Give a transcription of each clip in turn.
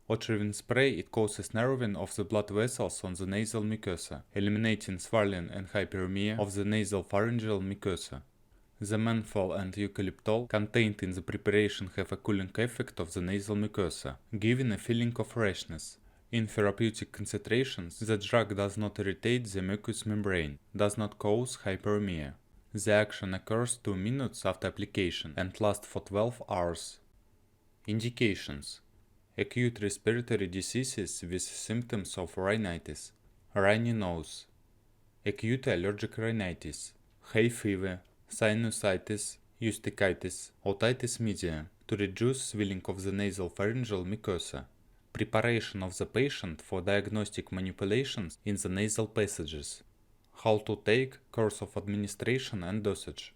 Otrivine spray, it causes narrowing of the blood vessels on the nasal mucosa, eliminating swelling and hyperemia of the nasopharyngeal mucosa. The menthol and eucalyptol contained in the preparation have a cooling effect of the nasal mucosa, giving a feeling of freshness. In therapeutic concentrations, the drug does not irritate the mucous membrane, does not cause hyperemia. The action occurs 2 minutes after application and lasts for 12 hours. Indications: acute respiratory diseases with symptoms of rhinitis, runny nose, acute allergic rhinitis, hay fever, sinusitis, urticatis, otitis media, to reduce swelling of the nasal pharyngeal mucosa, preparation of the patient for diagnostic manipulations in the nasal passages, how to take, course of administration and dosage.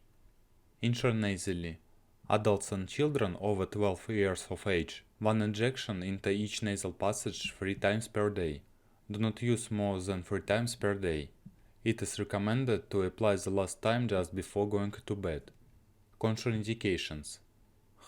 Intranasally, adults and children over 12 years of age, 1 injection into each nasal passage 3 times per day. Do not use more than 3 times per day. It is recommended to apply the last time just before going to bed. Contraindications: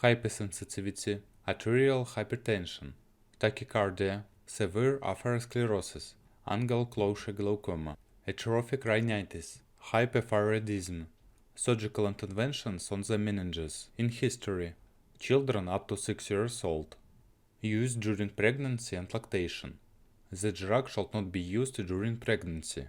hypersensitivity, arterial hypertension, tachycardia, severe atherosclerosis, angle closure glaucoma, atrophic rhinitis, hyperthyroidism, surgical interventions on the meninges. In history, children up to 6 years old. Use during pregnancy and lactation. The drug should not be used during pregnancy.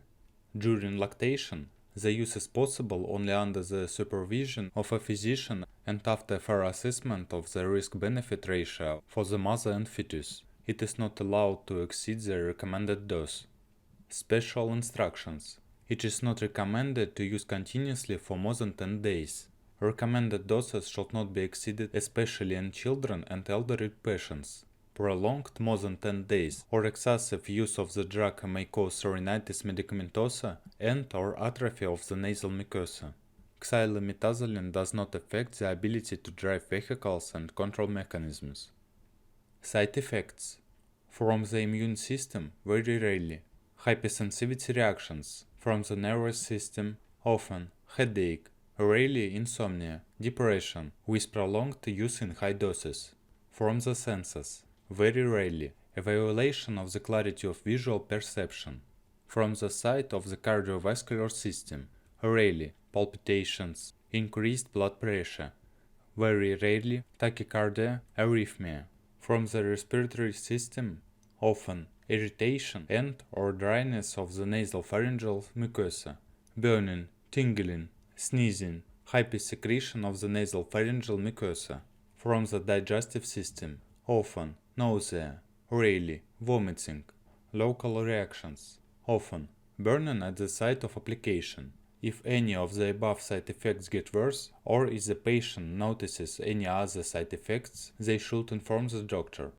During lactation, the use is possible only under the supervision of a physician and after fair assessment of the risk-benefit ratio for the mother and fetus. It is not allowed to exceed the recommended dose. Special instructions: it is not recommended to use continuously for more than 10 days. Recommended doses should not be exceeded, especially in children and elderly patients. Prolonged more than 10 days or excessive use of the drug may cause rhinitis medicamentosa and/or atrophy of the nasal mucosa. Xylometazoline does not affect the ability to drive vehicles and control mechanisms. Side effects: from the immune system, very rarely. Hypersensitivity reactions from the nervous system, often headache, rarely insomnia, depression, with prolonged use in high doses. From the senses, very rarely, a violation of the clarity of visual perception. From the side of the cardiovascular system, rarely, palpitations, increased blood pressure, very rarely, tachycardia, arrhythmia. From the respiratory system, often, irritation and/or dryness of the nasopharyngeal mucosa, burning, tingling, sneezing, hypersecretion of the nasopharyngeal mucosa. From the digestive system, often, nausea, rarely, vomiting, local reactions, often, burning at the site of application. If any of the above side effects get worse, or if the patient notices any other side effects, they should inform the doctor.